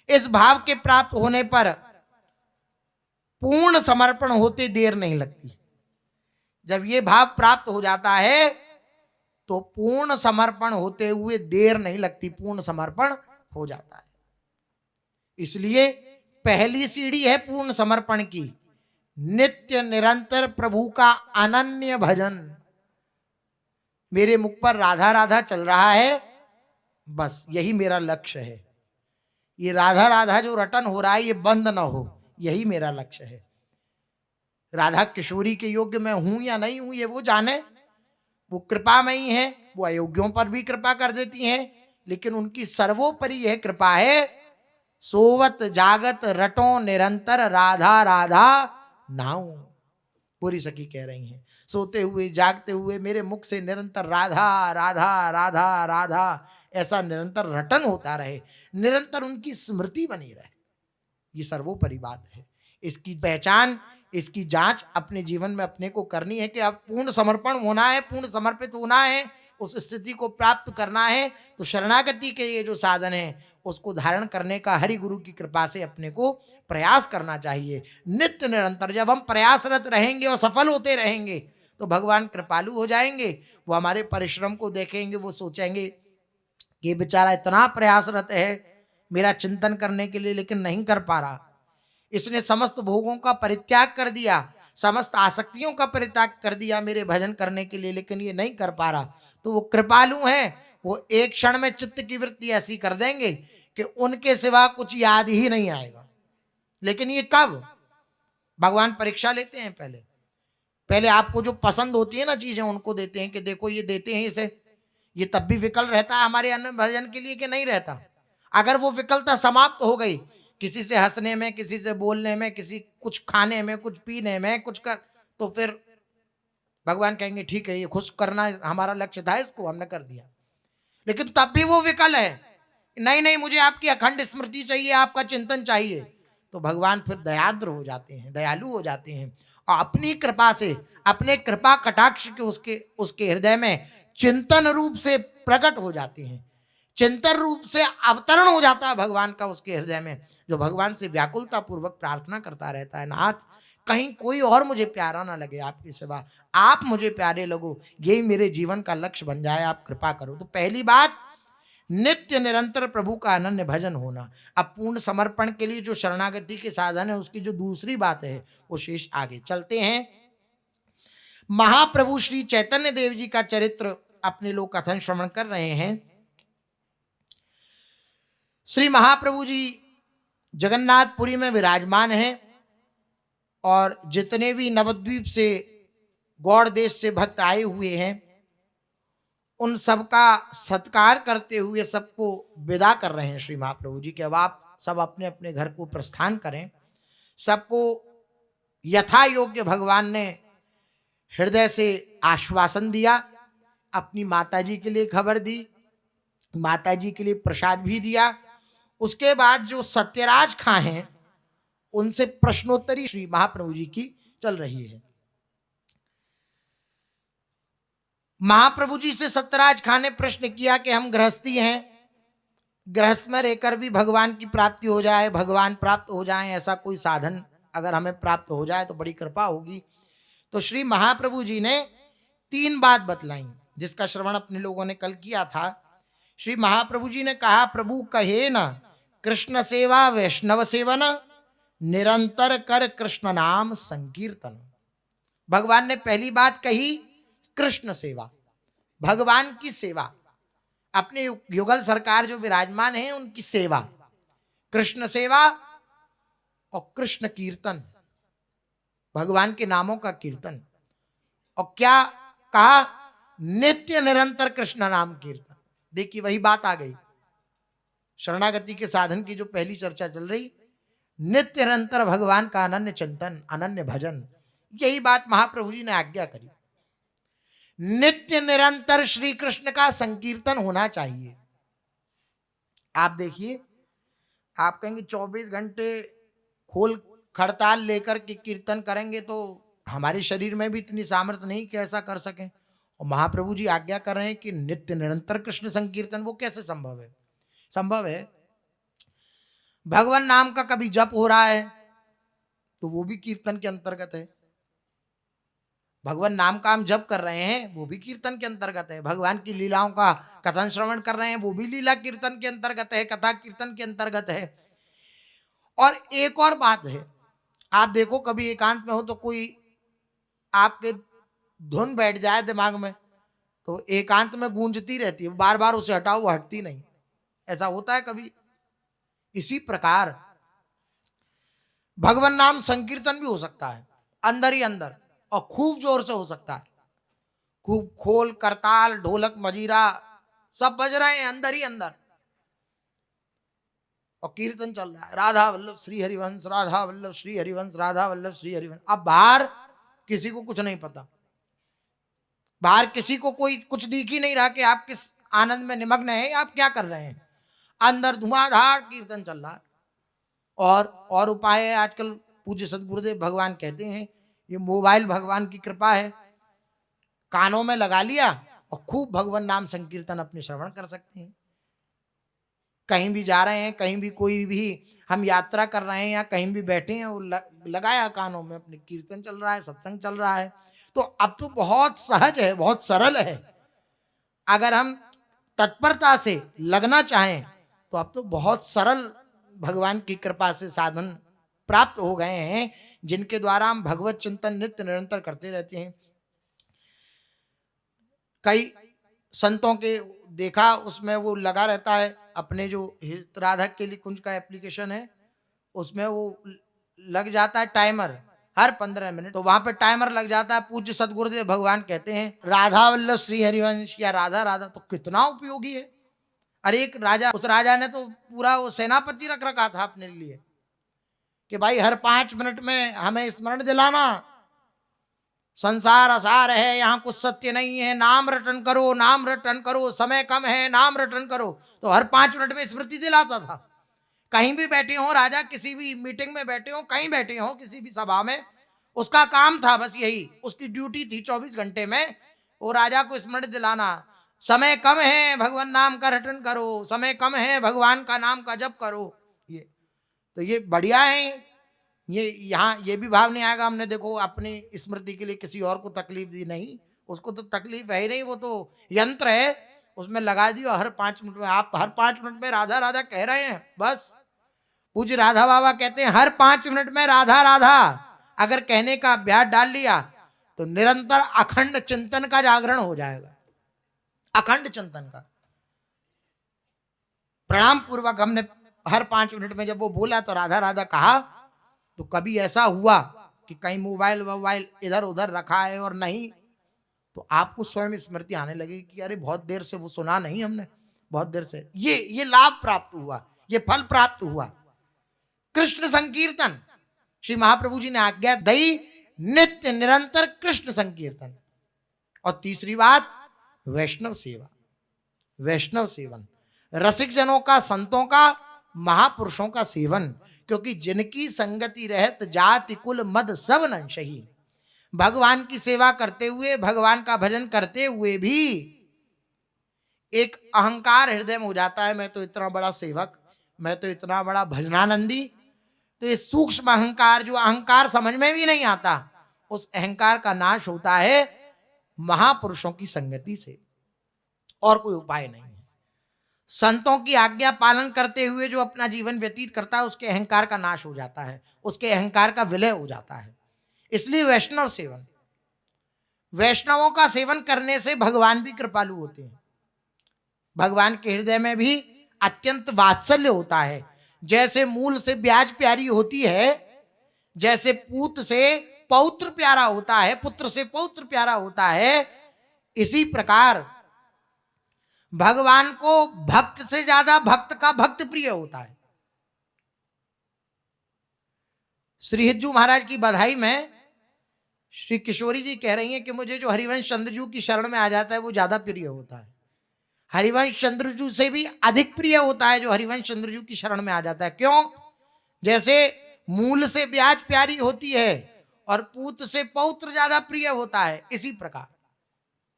Speaker 1: इस भाव के प्राप्त होने पर पूर्ण समर्पण होते देर नहीं लगती। जब ये भाव प्राप्त हो जाता है तो पूर्ण समर्पण होते हुए देर नहीं लगती, पूर्ण समर्पण हो जाता है। इसलिए पहली सीढ़ी है पूर्ण समर्पण की, नित्य निरंतर प्रभु का अनन्य भजन। मेरे मुख पर राधा राधा चल रहा है, बस यही मेरा लक्ष्य है। ये राधा राधा जो रटन हो रहा है ये बंद ना हो, यही मेरा लक्ष्य है। राधा किशोरी के योग्य मैं हूं या नहीं हूं ये वो जाने, वो कृपामयी है, वो अयोग्यों पर भी कृपा कर देती हैं, लेकिन उनकी सर्वोपरि यह कृपा है, सोवत जागत रटो निरंतर राधा राधा नाऊ। पूरी सखी कह रही हैं, सोते हुए जागते हुए मेरे मुख से निरंतर राधा राधा राधा राधा ऐसा निरंतर रटन होता रहे, निरंतर उनकी स्मृति बनी रहे। ये सर्वोपरि बात है। इसकी पहचान, इसकी जांच अपने जीवन में अपने को करनी है कि अब पूर्ण समर्पण होना है, पूर्ण समर्पित होना है, उस स्थिति को प्राप्त करना है। तो शरणागति के ये जो साधन है उसको धारण करने का हरि गुरु की कृपा से अपने को प्रयास करना चाहिए नित्य निरंतर। जब हम प्रयासरत रहेंगे और सफल होते रहेंगे तो भगवान कृपालु हो जाएंगे। वो हमारे परिश्रम को देखेंगे, वो सोचेंगे कि बेचारा इतना प्रयासरत है मेरा चिंतन करने के लिए, लेकिन नहीं कर पा रहा। इसने समस्त भोगों का परित्याग कर दिया, समस्त आसक्तियों का परित्याग कर दिया मेरे भजन करने के लिए, लेकिन ये नहीं कर पा रहा। तो वो कृपालु हैं, वो एक क्षण में चित्त की वृत्ति ऐसी कर देंगे कि उनके सिवा कुछ याद ही नहीं आएगा। लेकिन ये कब? भगवान परीक्षा लेते हैं। पहले पहले आपको जो पसंद होती है ना चीजें, उनको देते हैं कि देखो ये देते हैं इसे, ये तब भी विकल रहता है हमारे अन्य भजन के लिए कि नहीं रहता। अगर वो विकलता समाप्त हो गई, किसी से हंसने में, किसी से बोलने में, किसी कुछ खाने में, कुछ पीने में, कुछ कर, तो फिर भगवान कहेंगे ठीक है, ये खुश करना हमारा लक्ष्य था, इसको हमने कर दिया। लेकिन तब भी वो विकल है, नहीं नहीं मुझे आपकी अखंड स्मृति चाहिए, आपका चिंतन चाहिए। तो भगवान फिर दयाद्र हो जाते हैं, दयालु हो जाते हैं, और अपनी कृपा से, अपने कृपा कटाक्ष के उसके उसके हृदय में चिंतन रूप से प्रकट हो जाते हैं, चिंतन रूप से अवतरण हो जाता है भगवान का उसके हृदय में, जो भगवान से व्याकुलता पूर्वक प्रार्थना करता रहता है, नाथ कहीं कोई और मुझे प्यारा ना लगे आपकी सिवा, आप मुझे प्यारे लगो, यही मेरे जीवन का लक्ष्य बन जाए, आप कृपा करो। तो पहली बात, नित्य निरंतर प्रभु का अनन्य भजन होना। अब पूर्ण समर्पण के लिए जो शरणागति के साधन है, उसकी जो दूसरी बात है वो शेष आगे चलते हैं। महाप्रभु श्री चैतन्य देव जी का चरित्र अपने लोग कथन श्रवण कर रहे हैं। श्री महाप्रभु जी जगन्नाथपुरी में विराजमान हैं, और जितने भी नवद्वीप से, गौड़ देश से भक्त आए हुए हैं, उन सबका सत्कार करते हुए सबको विदा कर रहे हैं श्री महाप्रभु जी के। अब आप सब अपने अपने घर को प्रस्थान करें। सबको यथा योग्य भगवान ने हृदय से आश्वासन दिया, अपनी माताजी के लिए खबर दी, माताजी के लिए प्रसाद भी दिया। उसके बाद जो सत्यराज खां हैं, उनसे प्रश्नोत्तरी श्री महाप्रभु जी की चल रही है। महाप्रभु जी से सत्यराज खां ने प्रश्न किया कि हम गृहस्थी हैं, गृहस्थ में रहकर भी भगवान की प्राप्ति हो जाए, भगवान प्राप्त हो जाए, ऐसा कोई साधन अगर हमें प्राप्त हो जाए तो बड़ी कृपा होगी। तो श्री महाप्रभु जी ने 3 बात बतलाई, जिसका श्रवण अपने लोगों ने कल किया था। श्री महाप्रभु जी ने कहा, प्रभु कहे न कृष्ण सेवा वैष्णव सेवन, निरंतर कर कृष्ण नाम संकीर्तन। भगवान ने पहली बात कही कृष्ण सेवा, भगवान की सेवा, अपने युगल सरकार जो विराजमान है उनकी सेवा, कृष्ण सेवा और कृष्ण कीर्तन, भगवान के नामों का कीर्तन। और क्या कहा? नित्य निरंतर कृष्ण नाम कीर्तन। देखिए वही बात आ गई, शरणागति के साधन की जो पहली चर्चा चल रही, नित्य निरंतर भगवान का अनन्य चिंतन, अनन्य भजन, यही बात महाप्रभु जी ने आज्ञा करी। नित्य निरंतर श्री कृष्ण का संकीर्तन होना चाहिए। आप देखिए, आप कहेंगे 24 घंटे खोल खड़ताल लेकर के कीर्तन करेंगे तो हमारे शरीर में भी इतनी सामर्थ्य नहीं कि ऐसा कर सकें। और महाप्रभु जी आज्ञा कर रहे हैं कि नित्य निरंतर कृष्ण संकीर्तन, वो कैसे संभव है? संभव है, भगवान नाम का कभी जप हो रहा है तो वो भी कीर्तन के अंतर्गत है, भगवान नाम का हम जप कर रहे हैं वो भी कीर्तन के अंतर्गत है, भगवान की लीलाओं का कथन श्रवण कर रहे हैं वो भी लीला कीर्तन के अंतर्गत है, कथा कीर्तन के अंतर्गत है। और एक और बात है, आप देखो कभी एकांत में हो तो कोई आपके धुन बैठ जाए दिमाग में, तो एकांत में गूंजती रहती है, बार बार उसे हटाओ वो हटती नहीं, ऐसा होता है कभी। इसी प्रकार भगवान नाम संकीर्तन भी हो सकता है अंदर ही अंदर, और खूब जोर से हो सकता है, खूब खोल करताल ढोलक मजीरा सब बज रहे हैं अंदर ही अंदर, और कीर्तन चल रहा है, राधा वल्लभ श्री हरिवंश, राधा वल्लभ श्री हरिवंश, राधा वल्लभ श्री हरिवंश। अब बाहर किसी को कुछ नहीं पता, बाहर किसी को कोई कुछ दिख ही नहीं रहा कि आप किस आनंद में निमग्न हैं, आप क्या कर रहे हैं, अंदर धुआंधार कीर्तन चल रहा है। और उपाय है आजकल, पूज्य सदगुरुदेव भगवान कहते हैं, ये मोबाइल भगवान की कृपा है, कानों में लगा लिया और खूब भगवान नाम संकीर्तन अपने श्रवण कर सकते हैं। कहीं भी जा रहे हैं, कहीं भी कोई भी हम यात्रा कर रहे हैं या कहीं भी बैठे हैं, वो लगाया कानों में, अपने कीर्तन चल रहा है, सत्संग चल रहा है। तो अब तो बहुत सहज है, बहुत सरल है, अगर हम तत्परता से लगना चाहें तो अब तो बहुत सरल भगवान की कृपा से साधन प्राप्त हो गए हैं, जिनके द्वारा हम भगवत चिंतन नित्य निरंतर करते रहते हैं। कई संतों के देखा, उसमें वो लगा रहता है, अपने जो राधा के लिए कुंज का एप्लीकेशन है उसमें वो लग जाता है टाइमर हर 15 मिनट, तो वहां पे टाइमर लग जाता है। पूज्य सदगुरुदेव भगवान कहते हैं राधा वल्लभ श्री हरिवंश या राधा राधा, तो कितना उपयोगी है। अरे एक राजा, उस राजा ने तो पूरा वो सेनापति रख रखा था अपने लिए कि भाई हर 5 मिनट में हमें स्मरण दिलाना, संसार असार है, यहाँ कुछ सत्य नहीं है, नाम रटन करो, नाम रटन करो, समय कम है, नाम रटन करो। तो हर 5 मिनट में स्मृति दिलाता था। कहीं भी बैठे हो राजा, किसी भी मीटिंग में बैठे हो, कहीं बैठे हो, किसी भी सभा में, उसका काम था बस यही, उसकी ड्यूटी थी 24 घंटे में वो राजा को स्मरण दिलाना। समय कम है, भगवान नाम का रटन करो, समय कम है, भगवान का नाम का जप करो। ये तो ये बढ़िया है। ये यहाँ ये भी भाव नहीं आएगा हमने देखो अपनी स्मृति के लिए किसी और को तकलीफ दी, नहीं, उसको तो तकलीफ है ही नहीं, वो तो यंत्र है, उसमें लगा दियो हर 5 मिनट में। आप हर 5 मिनट में राधा राधा कह रहे हैं, बस पूज्य राधा बाबा कहते हैं हर 5 मिनट में राधा राधा अगर कहने का अभ्यास डाल लिया तो निरंतर अखंड चिंतन का जागरण हो जाएगा, अखंड चिंतन का। प्रणाम पूर्वक हमने हर 5 मिनट में जब वो बोला तो राधा राधा कहा, तो कभी ऐसा हुआ कि कहीं मोबाइल वोबाइल इधर उधर रखा है और नहीं, तो आपको स्वयं स्मृति आने लगेगी कि अरे बहुत देर से वो सुना नहीं हमने, बहुत देर से। ये लाभ प्राप्त हुआ, ये फल प्राप्त हुआ। कृष्ण संकीर्तन, श्री महाप्रभु जी ने आज्ञा दी नित्य निरंतर कृष्ण संकीर्तन। और तीसरी बात वैष्णव सेवा, वैष्णव सेवन, रसिक जनों का, संतों का, महापुरुषों का सेवन, क्योंकि जिनकी संगति रहत जाति कुल मद सब नंशही। भगवान की सेवा करते हुए, भगवान का भजन करते हुए भी एक अहंकार हृदय में हो जाता है, मैं तो इतना बड़ा सेवक, मैं तो इतना बड़ा भजनानंदी। तो ये सूक्ष्म अहंकार, जो अहंकार समझ में भी नहीं आता, उस अहंकार का नाश होता है महापुरुषों की संगति से, और कोई उपाय नहीं है। संतों की आज्ञा पालन करते हुए जो अपना जीवन व्यतीत करता है, उसके अहंकार का नाश हो जाता है, उसके अहंकार का विलय हो जाता है। इसलिए वैष्णव सेवन, वैष्णवों का सेवन करने से भगवान भी कृपालु होते हैं। भगवान के हृदय में भी अत्यंत वात्सल्य होता है। जैसे मूल से ब्याज प्यारी होती है, जैसे पूत से पौत्र प्यारा होता है, पुत्र से पौत्र प्यारा होता है, इसी प्रकार भगवान को भक्त से ज्यादा भक्त का भक्त प्रिय होता है। श्री हिज्जू महाराज की बधाई में श्री किशोरी जी कह रही हैं कि मुझे जो हरिवंश चंद्रजू की शरण में आ जाता है वो ज्यादा प्रिय होता है। हरिवंश चंद्रजू से भी अधिक प्रिय होता है जो हरिवंश चंद्रजू की शरण में आ जाता है। क्यों? जैसे मूल से ब्याज प्यारी होती है और पूत से पौत्र ज्यादा प्रिय होता है, इसी प्रकार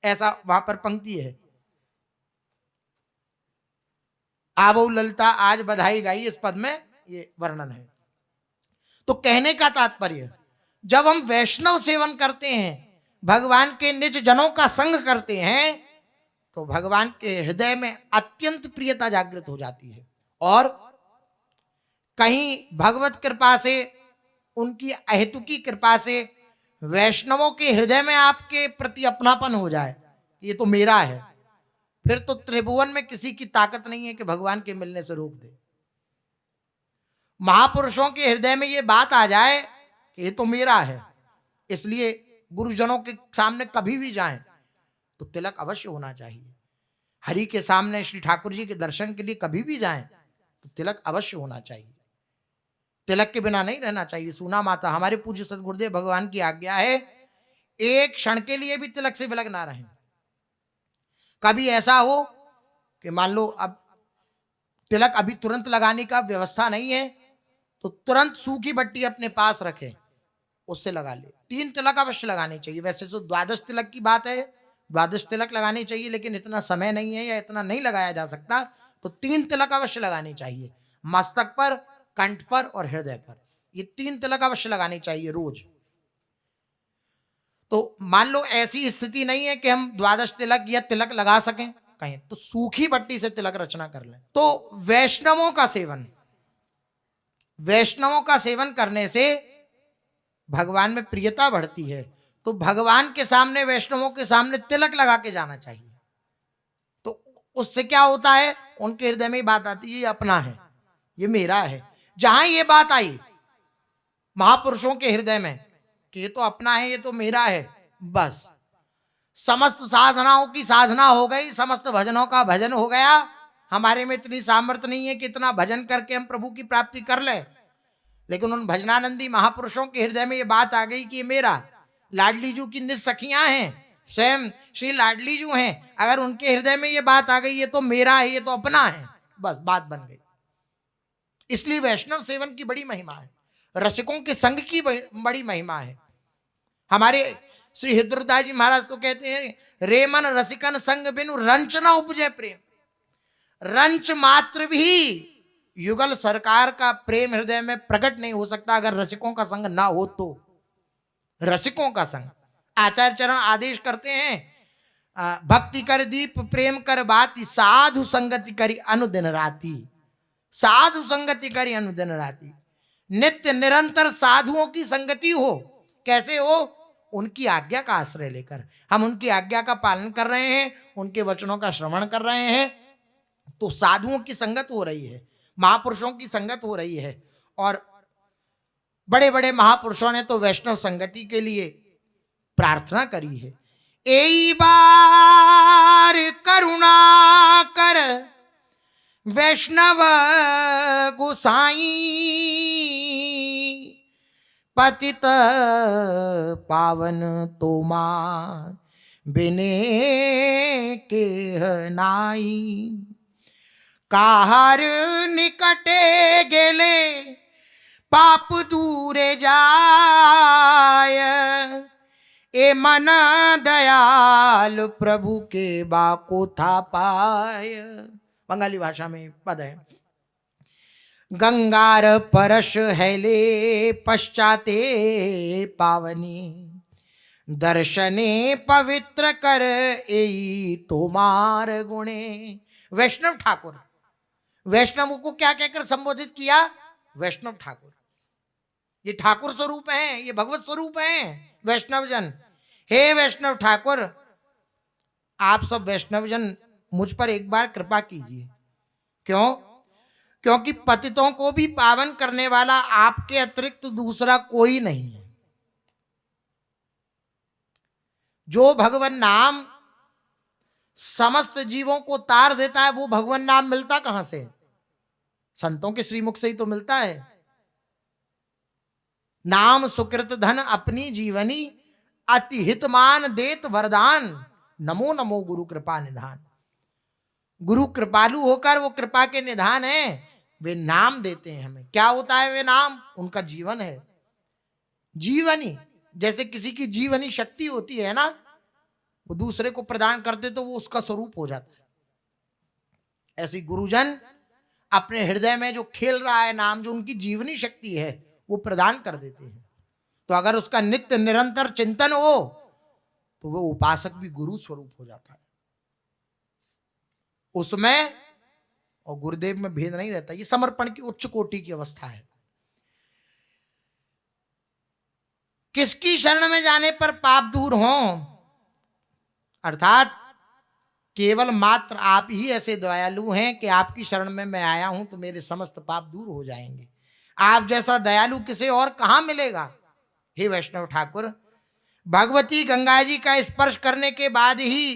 Speaker 1: ऐसा वहां पर पंक्ति है, आवो ललता आज बधाई गाई, इस पद में ये वर्णन है। तो कहने का तात्पर्य, जब हम वैष्णव सेवन करते हैं, भगवान के निज जनों का संग करते हैं, तो भगवान के हृदय में अत्यंत प्रियता जागृत हो जाती है। और कहीं भगवत कृपा से, उनकी अहेतुकी कृपा से वैष्णवों के हृदय में आपके प्रति अपनापन हो जाए, ये तो मेरा है, फिर तो त्रिभुवन में किसी की ताकत नहीं है कि भगवान के मिलने से रोक दे। महापुरुषों के हृदय में ये बात आ जाए कि ये तो मेरा है, इसलिए गुरुजनों के सामने कभी भी जाएं तो तिलक अवश्य होना चाहिए। हरि के सामने, श्री ठाकुर जी के दर्शन के लिए कभी भी जाएं तो तिलक अवश्य होना चाहिए, तिलक के बिना नहीं रहना चाहिए। सूना माता, हमारे पूज्य सदगुरुदेव भगवान की आज्ञा है, एक क्षण के लिए भी तिलक से विलग ना रहें। कभी ऐसा हो कि मान लो अब तिलक अभी तुरंत लगाने का व्यवस्था नहीं है, तो तुरंत सूखी बट्टी अपने पास रखें, उससे लगा ले। 3 तिलक अवश्य लगाने चाहिए। वैसे तो 12 तिलक की बात है, 12 तिलक लगाने चाहिए, लेकिन इतना समय नहीं है या इतना नहीं लगाया जा सकता, तो 3 तिलक अवश्य लगाने चाहिए, मस्तक पर, कंठ पर और हृदय पर। ये 3 तिलक अवश्य लगाने चाहिए रोज। तो मान लो ऐसी स्थिति नहीं है कि हम 12 तिलक या तिलक लगा सकें कहीं, तो सूखी बट्टी से तिलक रचना कर लें। तो वैष्णवों का सेवन, वैष्णवों का सेवन करने से भगवान में प्रियता बढ़ती है, तो भगवान के सामने, वैष्णवों के सामने तिलक लगा के जाना चाहिए। तो उससे क्या होता है, उनके हृदय में बात आती है ये अपना है, ये मेरा है। जहां ये बात आई महापुरुषों के हृदय में कि ये तो अपना है, ये तो मेरा है, बस समस्त साधनाओं की साधना हो गई, समस्त भजनों का भजन हो गया। हमारे में इतनी सामर्थ्य नहीं है कि इतना भजन करके हम प्रभु की प्राप्ति कर ले, लेकिन उन भजनानंदी महापुरुषों के हृदय में ये बात आ गई कि ये मेरा। लाडली जू की निज सखियां हैं, स्वयं श्री लाडली जू हैं, अगर उनके हृदय में ये बात आ गई ये तो मेरा है, ये तो अपना है, बस बात बन गई। इसलिए वैष्णव सेवन की बड़ी महिमा है, रसिकों के संग की बड़ी महिमा है। हमारे श्री हृदयदास जी महाराज तो कहते हैं, रेमन रसिकन संग बिनु रंच न उपजे प्रेम। रंच मात्र भी युगल सरकार का प्रेम हृदय में प्रकट नहीं हो सकता अगर रसिकों का संग ना हो तो। रसिकों का संग, आचार्य चरण आदेश करते हैं, भक्ति कर दीप प्रेम कर बाती, साधु संगति करी अनुदिन राती। साधु संगति करी अनुदिन राती, नित्य निरंतर साधुओं की संगति हो। कैसे हो, उनकी आज्ञा का आश्रय लेकर। हम उनकी आज्ञा का पालन कर रहे हैं, उनके वचनों का श्रवण कर रहे हैं, तो साधुओं की संगत हो रही है, महापुरुषों की संगत हो रही है। और बड़े बड़े महापुरुषों ने तो वैष्णव संगति के लिए प्रार्थना करी है। एक बार करुणा कर वैष्णव गोसाई, पतित पावन तोमा बिने के नाई। काहार निकटे गेले पाप दूरे जाय, ए मन दयाल प्रभु के बाको था पाय। बंगाली भाषा में पद है। गंगार परश हैले पश्चाते पावनी, दर्शने पवित्र कर एई तोमार गुणे। वैष्णव ठाकुर, वैष्णव को क्या कहकर संबोधित किया, वैष्णव ठाकुर। ये ठाकुर स्वरूप हैं, ये भगवत स्वरूप हैं वैष्णव जन। हे वैष्णव ठाकुर, आप सब वैष्णव जन मुझ पर एक बार कृपा कीजिए। क्यों? क्योंकि पतितों को भी पावन करने वाला आपके अतिरिक्त दूसरा कोई नहीं है। जो भगवान नाम समस्त जीवों को तार देता है, वो भगवान नाम मिलता कहां से? संतों के श्रीमुख से ही तो मिलता है। नाम सुकृत धन अपनी जीवनी, अति हितमान देत वरदान, नमो नमो गुरु कृपा निधान। गुरु कृपालु होकर वो कृपा के निधान है, वे नाम देते हैं हमें। क्या होता है वे नाम? उनका जीवन है, जीवनी। जैसे किसी की जीवनी शक्ति होती है ना, वो दूसरे को प्रदान करते तो वो उसका स्वरूप हो जाता है। ऐसी गुरुजन अपने हृदय में जो खेल रहा है नाम, जो उनकी जीवनी शक्ति है, वो प्रदान कर देते हैं। तो अगर उसका नित्य निरंतर चिंतन हो तो वो उपासक भी गुरु स्वरूप हो जाता है। उसमें और गुरुदेव में भेद नहीं रहता। ये समर्पण की उच्च कोटि की अवस्था है। किसकी शरण में जाने पर पाप दूर हों, अर्थात केवल मात्र आप ही ऐसे दयालु हैं कि आपकी शरण में मैं आया हूं तो मेरे समस्त पाप दूर हो जाएंगे। आप जैसा दयालु किसे और कहां मिलेगा। हे वैष्णव ठाकुर, भगवती गंगा जी का स्पर्श करने के बाद ही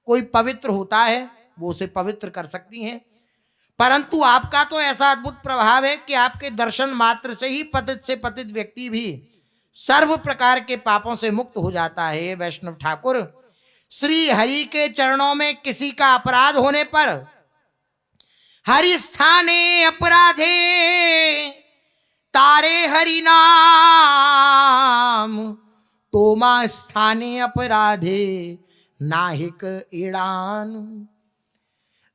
Speaker 1: कोई पवित्र होता है, वो उसे पवित्र कर सकती हैं। परंतु आपका तो ऐसा अद्भुत प्रभाव है कि आपके दर्शन मात्र से ही पतित से पतित व्यक्ति भी सर्व प्रकार के पापों से मुक्त हो जाता है। वैष्णव ठाकुर, श्री हरि के चरणों में किसी का अपराध होने पर, हरि स्थाने अपराधे तारे हरि नाम, तोमा स्थाने अपराधे नाहिक ईड़ान।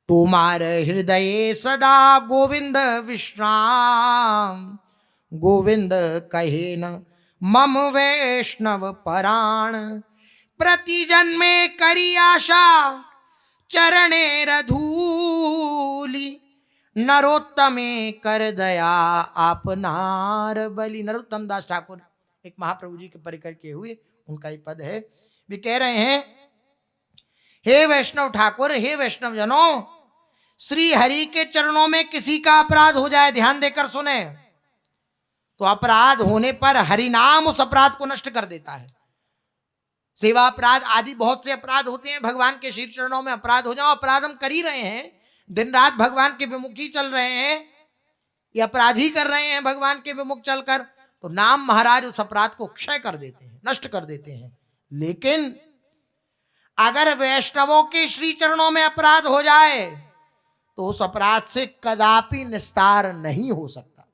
Speaker 1: तोमार हृदय सदा गोविंद विश्राम, गोविंद कहे न मम वैष्णव पराण। प्रति जन्मे करी आशा चरणे रधूली, नरोत्तमे कर दया आपनार बलि। नरोत्तम दास ठाकुर एक महाप्रभु जी के परिकर किए हुए उनका ही पद है। वे कह रहे हैं, हे वैष्णव ठाकुर, हे वैष्णव जनों, श्री हरि के चरणों में किसी का अपराध हो जाए, ध्यान देकर सुने, तो अपराध होने पर हरि नाम उस अपराध को नष्ट कर देता है। सेवा अपराध आदि बहुत से अपराध होते हैं, भगवान के श्री चरणों में अपराध हो जाओ, अपराध हम कर ही रहे हैं, दिन रात भगवान के विमुखी चल रहे हैं, ये अपराध ही कर रहे हैं भगवान के विमुख चलकर, तो नाम महाराज उस अपराध को क्षय कर देते हैं, नष्ट कर देते हैं। लेकिन अगर वैष्णवों के श्री चरणों में अपराध हो जाए तो उस अपराध से कदापि निस्तार नहीं हो सकता।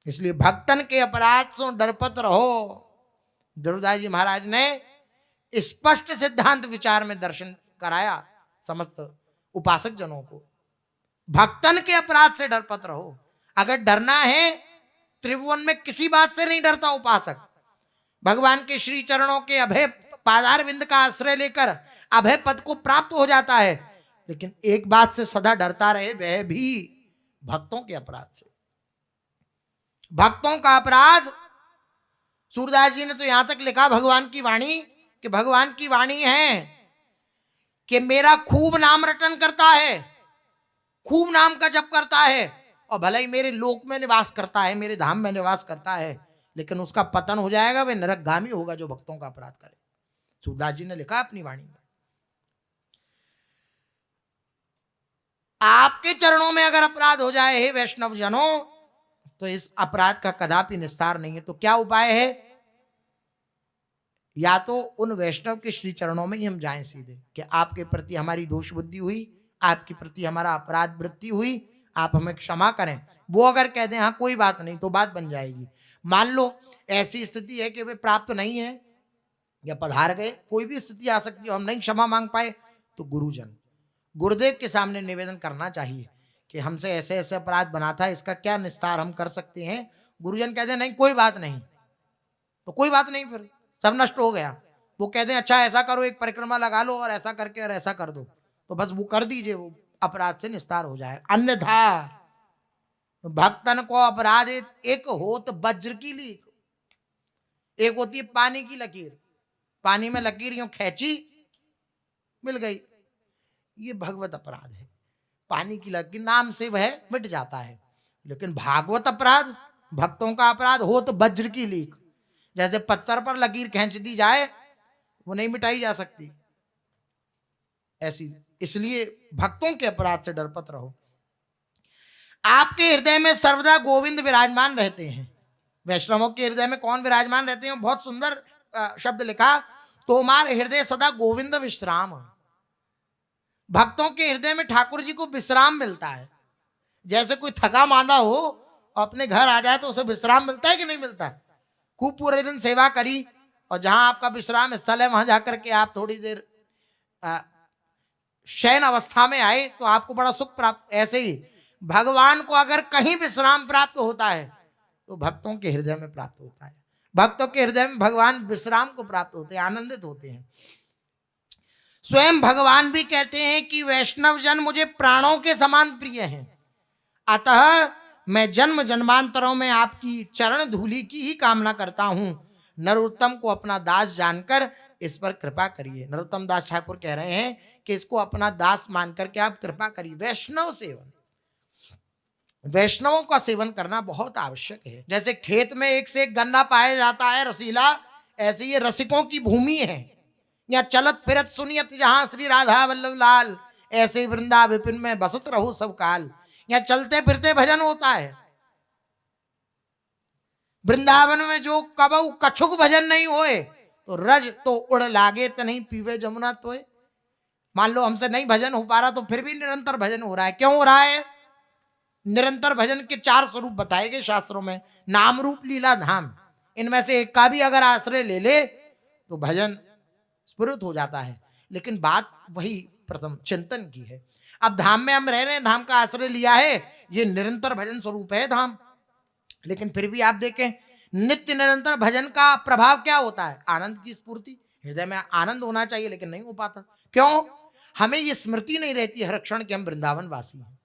Speaker 1: इसलिए भक्तन के अपराध से डरपत रहो। दुर्दास जी महाराज ने स्पष्ट सिद्धांत विचार में दर्शन कराया समस्त उपासक जनों को। भक्तन के अपराध से डरपत रहो। अगर डरना है, त्रिभुवन में किसी बात से नहीं डरता उपासक, भगवान के श्री चरणों के अभय पादार विंद का आश्रय लेकर अभय पद को प्राप्त हो जाता है। लेकिन एक बात से सदा डरता रहे, वह भी भक्तों के अपराध से। भक्तों का अपराध, सूरदास जी ने तो यहां तक लिखा भगवान की वाणी, कि भगवान की वाणी है कि मेरा खूब नाम रटन करता है, खूब नाम का जप करता है, और भले ही मेरे लोक में निवास करता है, मेरे धाम में निवास करता है, लेकिन उसका पतन हो जाएगा, वह नरकगामी होगा जो भक्तों का अपराध करे। सूरदास जी ने लिखा अपनी वाणी में। आपके चरणों में अगर अपराध हो जाए हे वैष्णव जनों, तो इस अपराध का कदापि निस्तार नहीं है। तो क्या उपाय है? या तो उन वैष्णव के श्री चरणों में ही हम जाएं सीधे, कि आपके प्रति हमारी दोष बुद्धि हुई, आपके प्रति हमारा अपराध वृत्ति हुई, आप हमें क्षमा करें। वो अगर कह दें हाँ कोई बात नहीं, तो बात बन जाएगी। मान लो ऐसी स्थिति है कि वे प्राप्त नहीं है या पधार गए, कोई भी स्थिति आ सकती है, हम नहीं क्षमा मांग पाए, तो गुरुजन गुरुदेव के सामने निवेदन करना चाहिए कि हमसे ऐसे ऐसे अपराध बना था, इसका क्या निस्तार हम कर सकते हैं। गुरुजन कहते हैं नहीं कोई बात नहीं, तो कोई बात नहीं, फिर सब नष्ट हो गया। वो कहते हैं अच्छा ऐसा करो, एक परिक्रमा लगा लो और ऐसा करके और ऐसा कर दो, तो बस वो कर दीजिए, वो अपराध से निस्तार हो जाए। अन्यथा भक्तन को अपराध एक होत वज्र की लीक, एक होती है पानी की लकीर, पानी में लकीर यूं खींची मिल गई, ये भगवत अपराध है। पानी की लकीर नाम से वह मिट जाता है। लेकिन भागवत अपराध, भक्तों का अपराध हो तो वज्र की लीक, जैसे पत्थर पर लकीर खींच दी जाए, वो नहीं मिटाई जा सकती ऐसी। इसलिए भक्तों के अपराध से डरपत रहो। आपके हृदय में सर्वदा गोविंद विराजमान रहते हैं। वैष्णवों के हृदय में कौन विराजमान रहते हैं? बहुत सुंदर शब्द लिखा, तोमार हृदय सदा गोविंद विश्राम। भक्तों के हृदय में ठाकुर जी को विश्राम मिलता है। जैसे कोई थका मांदा हो और अपने घर आ जाए तो उसे विश्राम मिलता है कि नहीं मिलता? खूब पूरे दिन सेवा करी और जहां आपका विश्राम स्थल है वहां जाकर के आप थोड़ी देर शयन अवस्था में आए तो आपको बड़ा सुख प्राप्त। ऐसे ही भगवान को अगर कहीं विश्राम प्राप्त होता है तो भक्तों के हृदय में प्राप्त होता है। भक्तों के हृदय में भगवान विश्राम को प्राप्त होते हैं, आनंदित होते हैं। स्वयं भगवान भी कहते हैं कि वैष्णव जन मुझे प्राणों के समान प्रिय हैं, अतः मैं जन्म जन्मांतरों में आपकी चरण धूलि की ही कामना करता हूं। नरोत्तम को अपना दास जानकर इस पर कृपा करिए। नरोत्तम दास ठाकुर कह रहे हैं कि इसको अपना दास मानकर के आप कृपा करिए। वैष्णव सेवन, वैष्णवों का सेवन करना बहुत आवश्यक है। जैसे खेत में एक से एक गन्ना पाया जाता है रसीला, ऐसे ये रसिकों की भूमि है। या चलत फिरत सुनियत जहां श्री राधा वल्लभ लाल, ऐसे वृंदा विपिन में बसत रहो सब काल। या चलते फिरते भजन होता है। वृंदावन में जो कबऊ कछुक भजन नहीं होए तो रज तो उड़ लागे तो नहीं पीवे जमुना तोए। मान लो हमसे नहीं भजन हो पा रहा तो फिर भी निरंतर भजन हो रहा है। क्यों हो रहा है? निरंतर भजन के 4 स्वरूप बताए गए शास्त्रों में, नाम रूप लीला धाम। इनमें से एक का भी अगर आश्रय ले ले तो भजन स्फुरित हो जाता है। लेकिन बात वही प्रथम चिंतन की है। अब धाम में हम रह रहे हैं, धाम का आश्रय लिया है, ये निरंतर भजन स्वरूप है धाम। लेकिन फिर भी आप देखें नित्य निरंतर भजन का प्रभाव क्या होता है? आनंद की स्फूर्ति। हृदय में आनंद होना चाहिए लेकिन नहीं हो पाता। क्यों? हमें ये स्मृति नहीं रहती हर क्षण कि हम वृंदावन वासी हैं।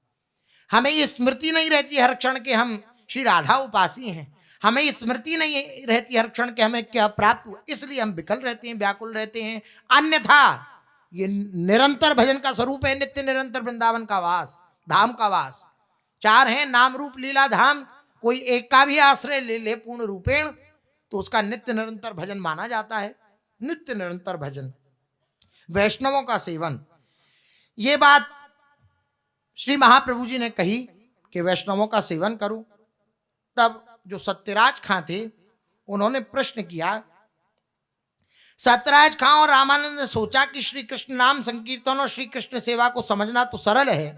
Speaker 1: हमें ये स्मृति नहीं रहती हर क्षण के हम श्री राधा उपासी हैं, हमें ये स्मृति नहीं रहती हर क्षण के हमें क्या प्राप्त हुआ, इसलिए हम विकल रहते हैं, व्याकुल रहते हैं। अन्यथा ये निरंतर भजन का स्वरूप है, नित्य निरंतर वृंदावन का वास, धाम का वास। चार हैं नाम रूप लीला धाम, कोई एक का भी आश्रय ले ले पूर्ण रूपेण तो उसका नित्य निरंतर भजन माना जाता है। नित्य निरंतर भजन, वैष्णवों का सेवन, ये बात श्री महाप्रभु जी ने कही कि वैष्णवों का सेवन करूं। तब जो सत्यराज खां थे उन्होंने प्रश्न किया। सत्यराज खां और रामानंद ने सोचा कि श्री कृष्ण नाम संकीर्तन और श्री कृष्ण सेवा को समझना तो सरल है।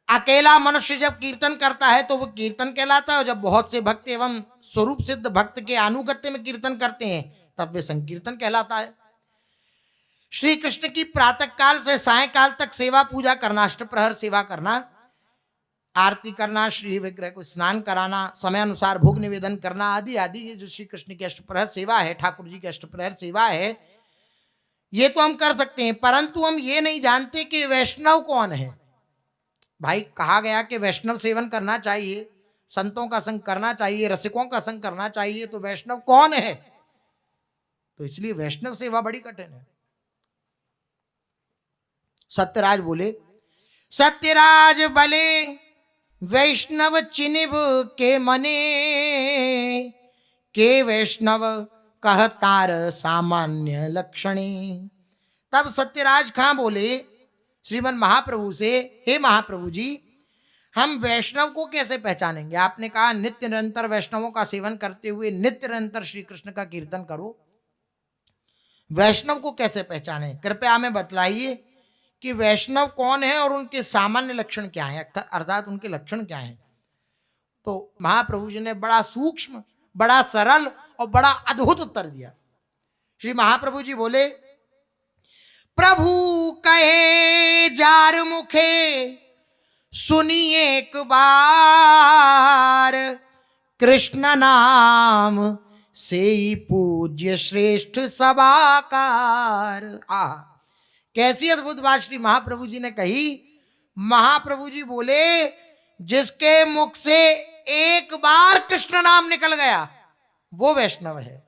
Speaker 1: अकेला मनुष्य जब कीर्तन करता है तो वो कीर्तन कहलाता है, और जब बहुत से भक्त एवं स्वरूप सिद्ध भक्त के अनुगत्य में कीर्तन करते हैं तब वे संकीर्तन कहलाता है। श्री कृष्ण की प्रातः काल से सायंकाल तक सेवा पूजा करना, अष्टप्रहर सेवा करना, आरती करना, श्री विग्रह को स्नान कराना, समय अनुसार भोग निवेदन करना आदि आदि, ये जो श्री कृष्ण की अष्टप्रहर सेवा है, ठाकुर जी की अष्टप्रहर सेवा है, ये तो हम कर सकते हैं। परंतु हम ये नहीं जानते कि वैष्णव कौन है। भाई कहा गया कि वैष्णव सेवन करना चाहिए, संतों का संग करना चाहिए, रसिकों का संग करना चाहिए, तो वैष्णव कौन है? तो इसलिए वैष्णव सेवा बड़ी कठिन है। सत्यराज बोले, सत्यराज बले वैष्णव चिनिब के मने, के वैष्णव कहतार सामान्य लक्षणे। तब सत्यराज खां बोले श्रीमन महाप्रभु से, हे महाप्रभु जी, हम वैष्णव को कैसे पहचानेंगे? आपने कहा नित्य निरंतर वैष्णवों का सेवन करते हुए नित्य निरंतर श्री कृष्ण का कीर्तन करो, वैष्णव को कैसे पहचाने? कृपया हमें बतलाइए कि वैष्णव कौन है और उनके सामान्य लक्षण क्या हैं, अर्थात उनके लक्षण क्या हैं। तो महाप्रभु जी ने बड़ा सूक्ष्म, बड़ा सरल और बड़ा अद्भुत उत्तर दिया। श्री महाप्रभु जी बोले, प्रभु कहे जार मुखे सुनिए एक बार, कृष्ण नाम से ही पूज्य श्रेष्ठ सबाकार। कैसी अद्भुत बात श्री महाप्रभु जी ने कही। महाप्रभु जी बोले, जिसके मुख से एक बार कृष्ण नाम निकल गया वो वैष्णव है।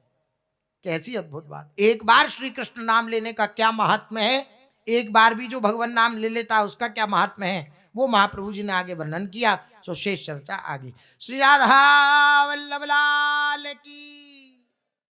Speaker 1: कैसी अद्भुत बात। एक बार श्री कृष्ण नाम लेने का क्या महात्म्य है, एक बार भी जो भगवान नाम ले लेता है उसका क्या महात्म्य है, वो महाप्रभु जी ने आगे वर्णन किया। सो शेष चर्चा आगे। श्री राधा वल्लभ लाल की